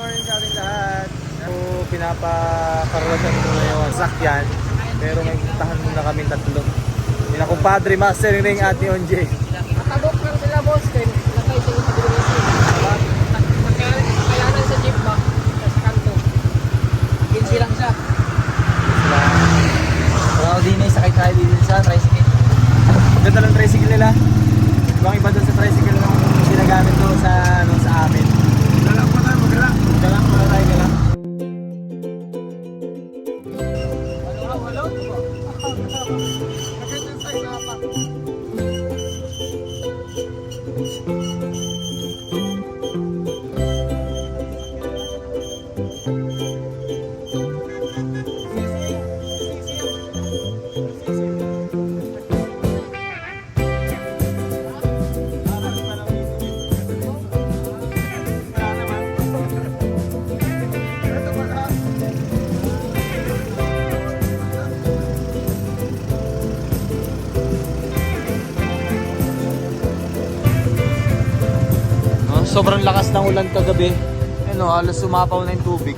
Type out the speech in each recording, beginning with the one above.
morning sa ating lahat. So, pinapakarwasan muna yung sakyan. Pero may puntahan muna kami tatlo. Yung kumpadre, Master Ring at ni Onje. Matagok lang sila boss. Kaya nakay sila sa delivery. Nakayanan sa jeep ba? Sa kanto. Ginsi lang siya. Wala ko din sakay tayo din sa tricycle. Ganda lang tricycle nila. Ibang iba doon sa tricycle na ginagamit doon sa amin. Galang pa tayo, magalang. Galang pa tayo, galang. Halo? Nagandang tayo na pa. Sobrang lakas ng ulan kagabi. Ano, halos sumapaw na yung tubig.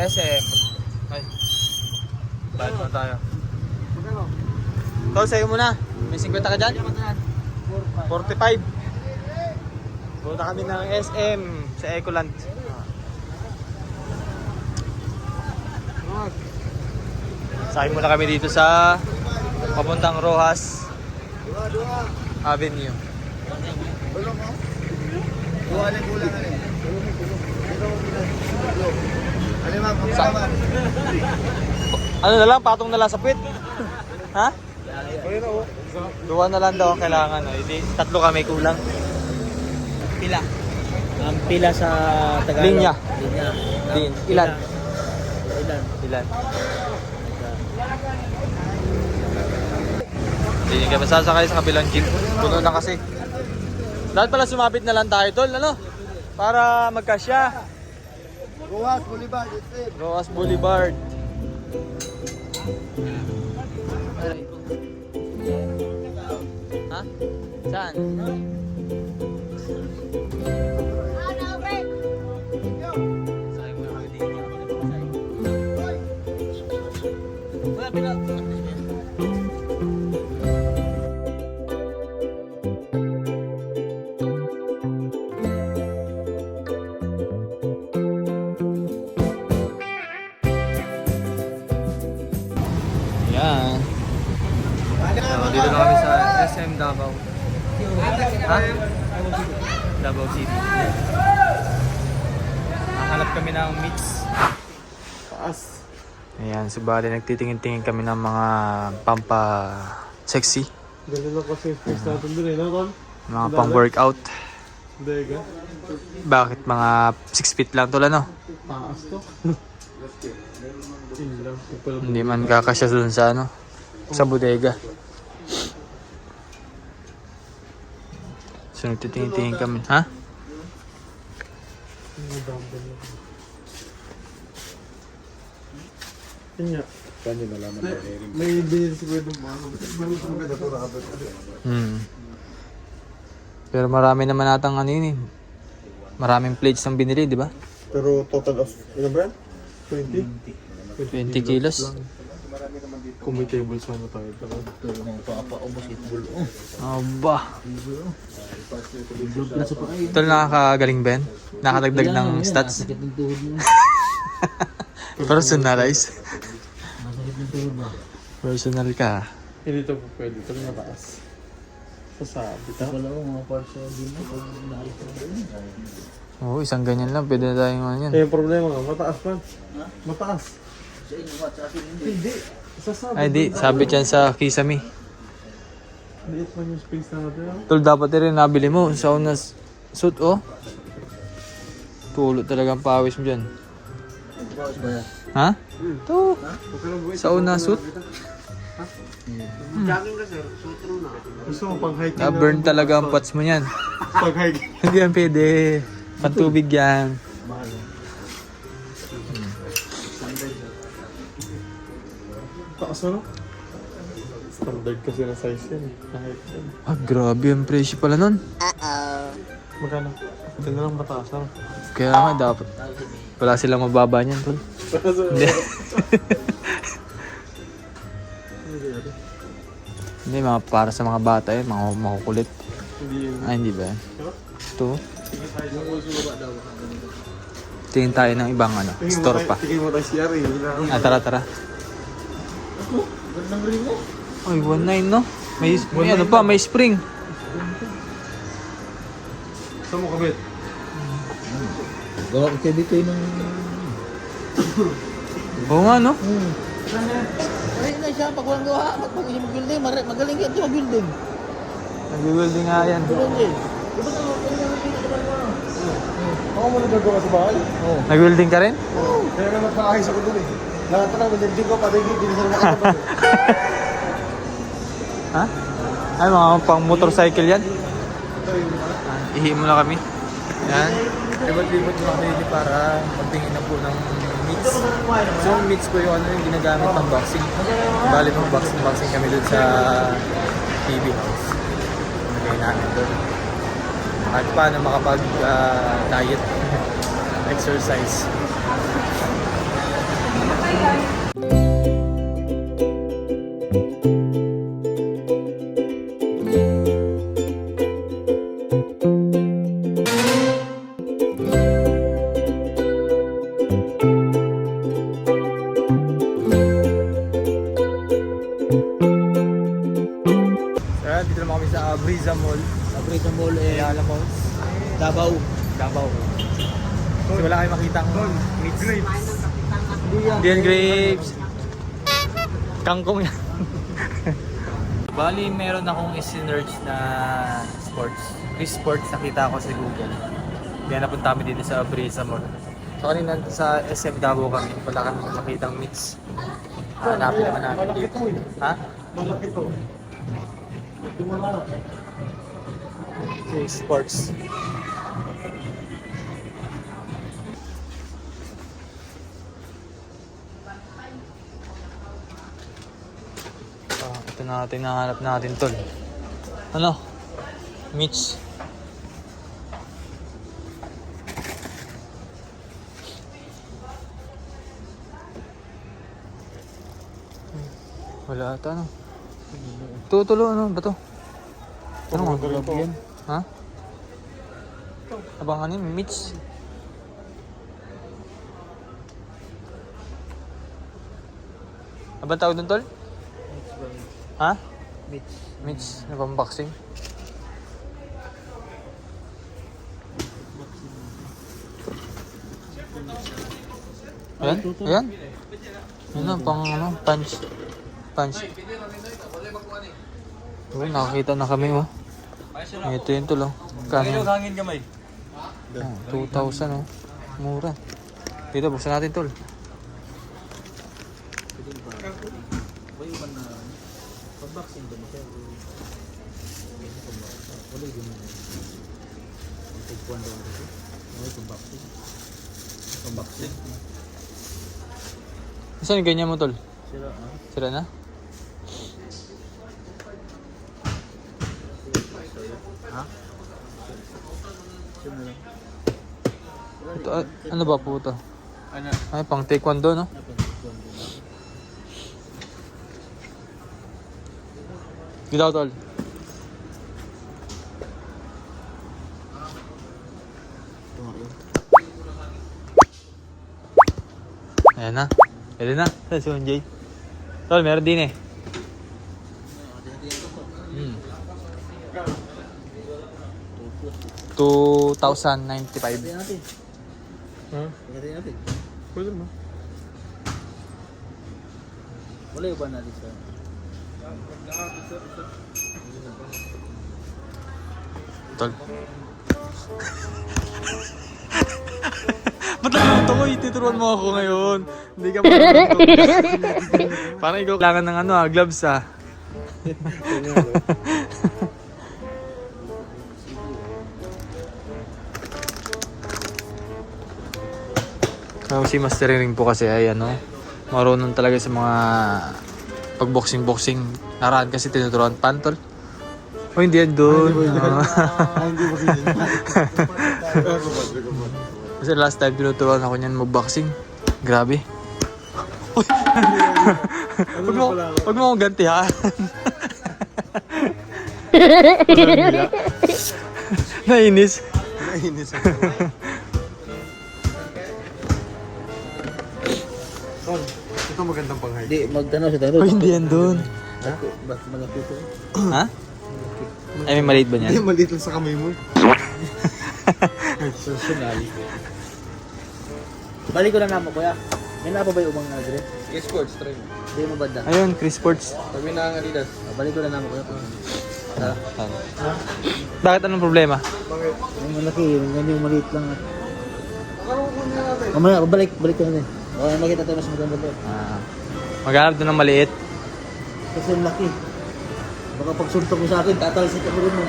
SM. Ay. Bayad na tayo. Tol, sa'yo muna. May 50 ka dyan? 45. Punta kami ng SM sa Ecoland. Sakay muna kami dito sa papuntang Rojas Avenue. Ano na lang, patong na lang sa puwit. Ha? Duwa na lang daw ang kailangan. Hindi, tatlo kami kulang. Pila. Ang pila sa Tagalog. Linya. Linya. Din. Ilan? Ilan? Ilan? Hindi kami sasakay sa kabilang jeep. Puno na kasi. Dapat pala sumapit na lang tayo, tol. Ano? Para magkasya. Rojas Boulevard, Rojas Boulevard. Ha? Saan? Sakay muna kami dito. Wala pila. Yan. So, dito na kami sa SM Davao. Ha? Davao City. Nakahanap kami ng mix. Taas. Ayan, subali nagtitingin-tingin kami ng mga pampa sexy. Ganun lang kasi space natin dun eh, no, Tol? Mga pang workout. Dega. Bakit mga 6 feet lang tol ano? Taas to. Yun lang. Hindi man kakasya dun sa ano, sa bodega. So nagtitingin-tingin kami, ha? Yun nga. Paano nalaman na hearing? May bilhin si Kuya Dumano. Maganda to rabbit. Pero marami naman natang ano yun eh. Maraming plates ng binili, di ba? Pero total of, ano ba yan? 20? 20 kilos. Kung may table sana tayo. Tulong mo pa paubos ito. Aba. Tol, nakakagaling Ben? Nakadagdag ng stats? Sakit ng tuhod mo. Personalize. Masakit ng tuhod ba? Personal ka. Hindi to pwede. Ito na mataas. Sasabi ta. Wala ko mga parts din mo. Pag naalis ko din. Oo, isang ganyan lang. Pwede na tayong ano yan. Eh, yung problema nga, mataas pa. Mataas. Sa inyo, what? Sa akin hindi. Hindi. Sasabi. Ay di, sabit yan sa Kisame. Liit man yung space natin. ah. Tol, dapat rin nabili mo. Sauna suit, oh. Tulo talagang pawis mo dyan. Ha? Ito. Sa una suit. Jogging ka sir, sutro na. Gusto mo pang hiking? Na-burn talaga ang pots mo yan. Pag hiking. Hindi yan pwede. Pantubig yan. Taas ano? Standard kasi na size yan. Kahit yan. Ah, grabe ang presyo pala nun. Magkano? Ito na lang mataas ano? Kaya nga dapat. Wala silang mababa niyan, tol. Hindi. Hindi, mga para sa mga bata yun, mga makukulit. Hindi yun. Ah, hindi ba? Ito. Tingin tayo ng ibang ano, store pa. Tingin mo tayo siya rin. Ah, tara, tara. Gandang ring mo. Ay, 1.9 no? May ano pa, may spring. Saan mo kabit? Gawa ko kayo dito yung... Oo nga, no? Ay na siya, pag walang gawa, mag-building, magaling yan ito mag-building. Nag-welding nga yan. Ako mo nagagawa sa bahay? Oo. Nag-welding ka rin? Kaya nga nagpakahis ako dun eh. Lahat na lang, hindi ko patigil, hindi na nakakapag. Ha? Ay, mga pang motorcycle yan. Ihi mo na kami. Yan. Libot-libot mo kami dito para magtingin na po ng meats. So, yung meats po yung ano yung ginagamit ng boxing. Bali pang boxing kami dun sa TV house. Nagay namin dun. At paano makapag-diet, exercise. Kaya dito naman kami sa Briza Mall. Pabrika Mall eh, Ayala Malls. Davao. Davao. Kasi wala kayong makitang meats. Hindi yan. Hindi yan grapes. Kangkong yan. Bali, meron akong isinerge na sports. Chris Sports, nakita ko sa Google. Kaya napunta kami dito sa Briza Mall. So kanina sa SM Davao kami, wala kami makitang meats. Hanapin naman namin dito. Ha? Malaki to. Chris Sports. Ito na natin nahanap natin tol. Ano? Mitch. Wala ata ano. Tutulo ano ba to? Ano nga? Yan. Ha? Abangan yun, Mitch. Abang tawag doon tol? Ha? Mitch. Mitch, nag-unboxing. Ayan, ayan. Yun na, pang ano, punch. Punch. Uy, nakakita na kami oh. Ito yun tol oh. Kano? hangin kamay. 2,000 oh. Mura. Dito, buksan natin tol. Pag-boxing ba siya? Wala yung pagpuan daw dito. Wala pag-boxing. Pag-boxing. Saan yung ganyan mo tol? Sira ha? Sira na? Ha? Sino lang? Ito, ano ba po ito? Ano? Ay, pang taekwondo no? Dito tol. Ayan na. Pwede na. Saan si Jay? Tol, meron din eh. Hmm. 2,095. Pagkatay natin. Ha? Pagkatay natin. Pwede mo. Wala yung ba natin sa... Tol. Ba't nagluto ko? Ituturuan mo ako ngayon. Hindi ka marunong. Parang ikaw kailangan ng ano gloves ah. Si Master Ring po kasi ay ano, marunong talaga sa mga pag-boxing-boxing. Naraan kasi tinuturuan pantol. Oh, hindi yan doon. Hindi mo kasi Kasi last time tinuturuan ako niyan mag-boxing. Grabe. Huwag mo akong gantihan. Nainis. Nainis ako. Tol, ito magandang panghay. Hindi, magtanaw sa tayo. Oh, hindi yan doon. Bakit malapit ko? Ha? Ay, may maliit ba Hindi, niyan? maliit lang sa kamay mo. Personal. Balik ko na naman, kuya. May na pa ba yung umang nagre? Yes, sports, try mo. Hindi mo banda. Ayun, Chris Sports. Sabi na ang Adidas. Balik ko na naman, kuya. Bakit anong problema? Yung malaki, yung maliit lang. Mamaya, balik ko na din. Okay, makita tayo mas maganda doon. Maghanap doon ng maliit. Kasi yung laki. Baka pag suntok mo sa akin, tatalsik ako rin mo.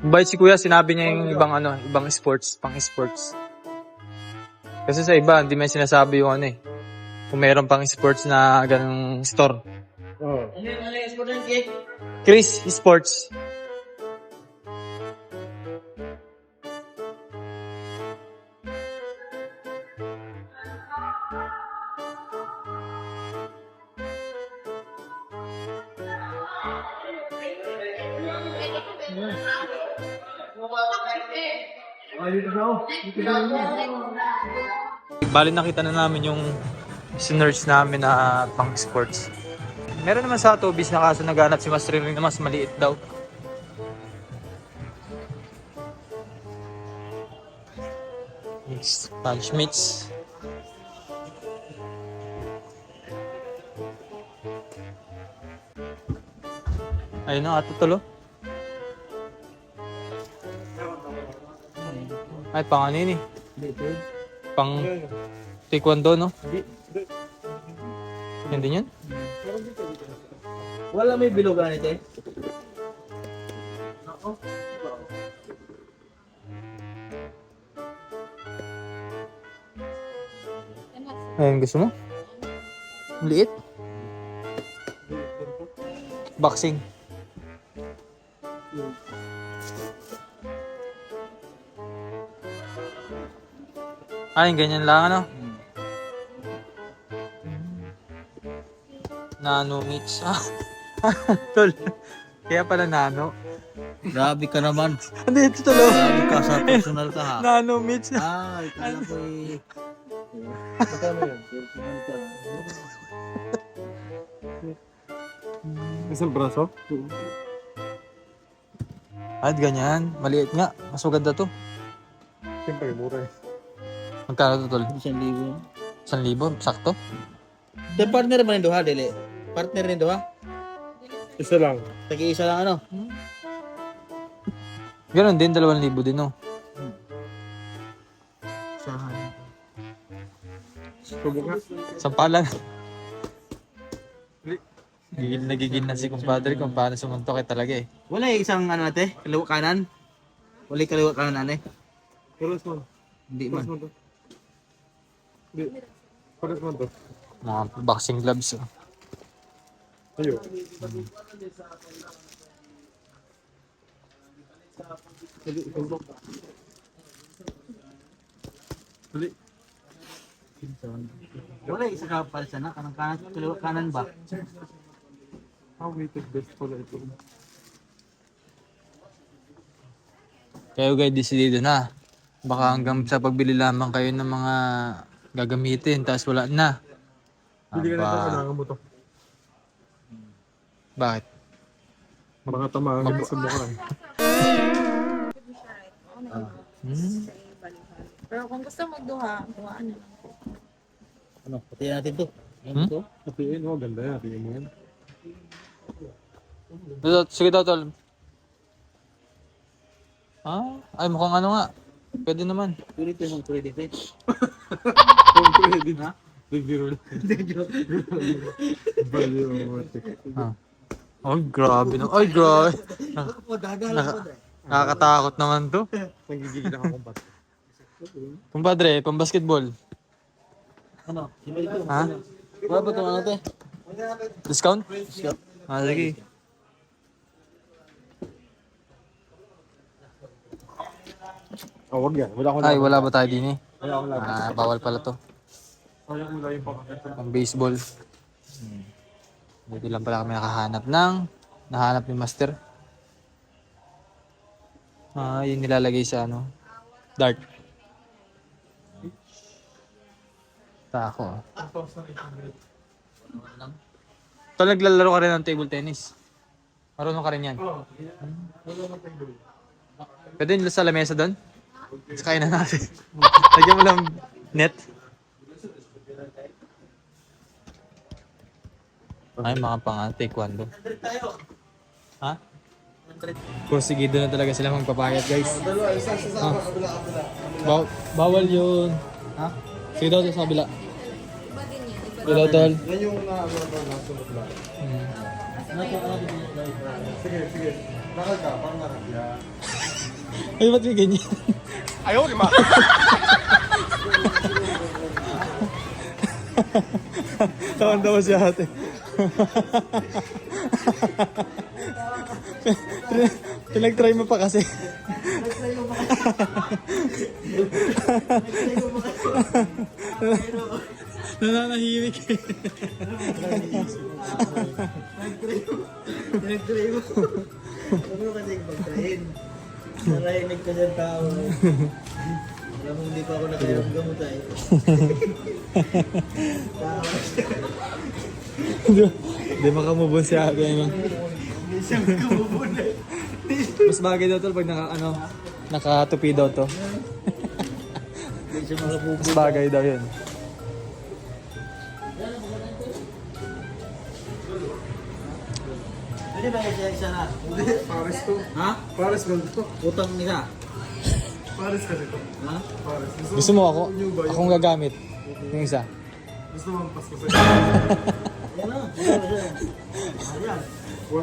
Bait si Kuya, sinabi niya yung ibang ano, ibang sports, pang sports. Kasi sa iba, hindi may sinasabi yung ano eh. Kung mayroon pang sports na ganung store. Oo. Ano yung sport ng cake? Chris Sports. Bali nakita na namin yung sinerge namin na pang sports. Meron naman sa Tobis na kaso naghanap si Master Ring na mas maliit daw. It's punch meats. Ayun na, ato tulo. Ay, pang ano yun eh. Pang taekwondo, no? Yan din yan? Wala may bilugan ito eh. Ayun, gusto mo? Liit? Boxing. Ay, ganyan lang ano? Nano meats. Tol. Kaya pala nano. Grabe ka naman. Hindi, ito tulo. Grabe ka sa personal ka ha. Nano meats. Ah, ikala ko eh. Magkano yun? Personal ka. Isang braso? At ganyan. Maliit nga. Mas maganda to. Siyempre, mura eh. Magkano to, tol? 1,000. 1,000? Sakto? Di partner ba rin doha, Dili? Partner rin doha? Isa lang. Tagi-isa lang ano? Ganon din, 2,000 din, no? Sahan. Subukan. Sampalan. Nagigil na si kumpadre kung paano sumuntok talaga eh. Wala yung isang ano natin, kaliwa kanan. Wala yung kaliwa kanan natin. Paras mo. Hindi Paras man. mo to. Hindi. Paras mo to. Mga boxing gloves. Oh. Ayo. Dali, sumbok. Dali. Wala yung isa ka pala siya na, kanang kanan, kaliwa kanan ba? Weighted best pala ito. Kayo guys, decidido na. Baka hanggang sa pagbili lamang kayo ng mga gagamitin, tapos wala na. Hindi ka na ito, Aba, kailangan mo to. bakit? Baka tamaan ka sa mukha eh. Pero kung gusto magduha, duhaan na lang. Ano, patayin natin to. Hmm? Ito. Hatiin mo, ganda yan. Hatiin mo yan. Sige daw, tol. Ah? Ay, mukhang ano nga. Pwede naman. Credit mo, credit eh. Ha? Bibiro lang. Ah. Ay, grabe na. Ay, grabe. Nakakatakot naman to. Nagigigil ako kung ba't. Kumpadre, pang-basketball. Ano? Sibay ko. Ha? Wala ba ito ano te? Discount? Ah, sige. Oh, wag yan. Wala akong Ay, wala ba tayo din eh? Wala akong laban. Ah, bawal pala to. Sayang mo lang yung pakakita. Pang baseball. Dito lang pala kami nahanap ni Master. Ah, yun nilalagay sa ano, dart. Tako. Ito naglalaro ka rin ng table tennis. Marunong ka rin yan. Oo. Wala nang table. Pwede nila sa lamesa doon? Sakay na natin. Lagyan mo lang net. Ay, mga pang taekwondo. Ha? Sige, doon na talaga sila magpapayat, guys. Dalawa, isa sa kabila. Bawal yun. Ha? Sige daw sa kabila. Sige daw, tol. Yan yung nasunod lang. Sige. Nakal ka, parang nakal. Ay, ba't may ganyan? Ayaw, lima! Tawan-tawa si ate. Pinag-try mo pa kasi. Nananahimik eh. Nag-try mo. Ano kasi pag-train? Narinig ka dyan tao. Alam mo, hindi pa ako nakairam gamot ay. Hindi makamubon si ate. Ano? Hindi siya kamubun eh. Mas bagay daw tol pag nakatupi daw to. Hindi siya makabubun. Mas bagay daw yun. Pwede ba isa na? Paris to. Ha? Paris gold to. Utang nila. Paris kasi to. Ha? Paris. Gusto mo ako? Akong gagamit. Yung isa. Gusto mo ang pasko sa'yo. Yan na. Ayan. 1-4.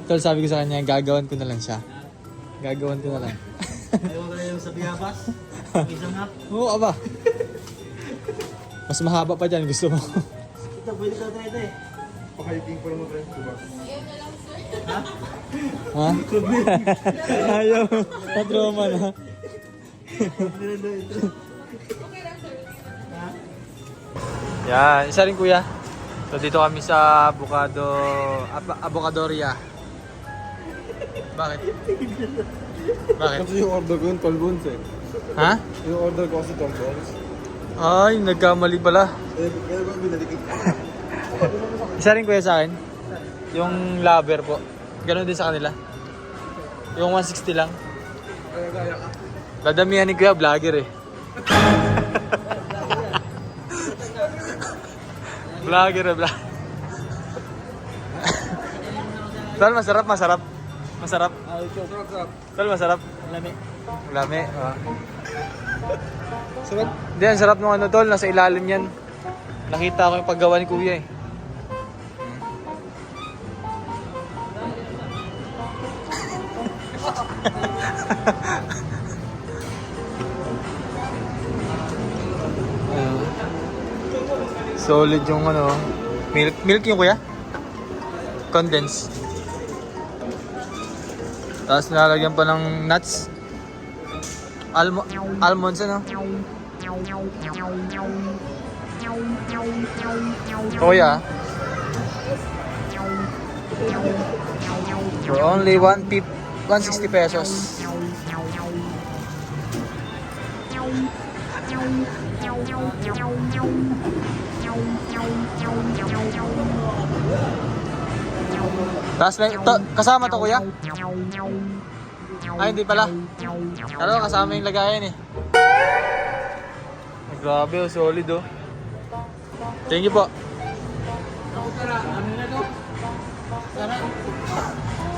Tol, sabi ko sa kanya, gagawan ko na lang siya. Gagawan ko na lang. Ayaw ka na yung sa biyabas. Isa nga. Oo, aba. Mas mahaba pa dyan, gusto mo. Ito, pwede ka tayo ito eh. Pakahiking pa naman tayo. Diba? Ha? Ayaw. Patroma na. Yan, isa rin kuya. So dito kami sa Avocadoria. Bakit? Bakit? Kasi yung order ko yung 12 ounce eh. Ha? Yung order ko kasi 12 ounce. Ay, nagkamali pala. Kaya ba binalik Isa rin kuya sa akin. Yung lover po. Ganon din sa kanila. Yung 160 lang. Kaya ka. Dadamihan ni kuya, vlogger eh. Vlogger eh, vlogger. Tol, masarap. Sarap. Sarap. Tol, masarap. Lami. Lami. Sarap. Hindi, ang sarap nung ano tol, nasa ilalim yan. Nakita ko yung paggawa ni kuya eh. Solid yung ano, milk yung kuya? Condensed. Tapos nilalagyan pa ng nuts. Almonds ano? Kuya. For only 160 pesos. Tapos may, kasama to kuya? Ay hindi pala. Pero kasama yung lagayan eh. Ay, grabe oh, solid oh. Thank you po.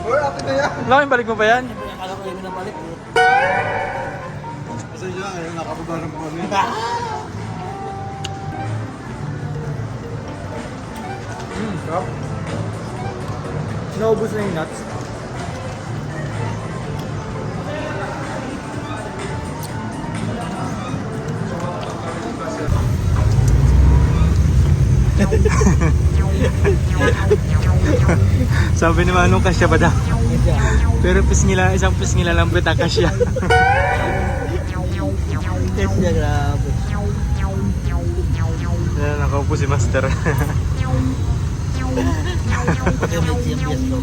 Or akin na yan. Laking balik mo pa yan? Akala ko yun nabalik. Kasi siya, ayun, nakababa ng kami. Sarap. Naubos na yung nuts. Sabi ni Manong kasya ba daw? Pero isang pisngila lang bita kasya. Yes, niya, grabe. Yan, nakaupo si Master. Pati may siyempre to.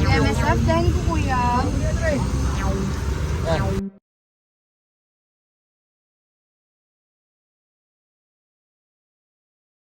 MSF, dahil ko kuya.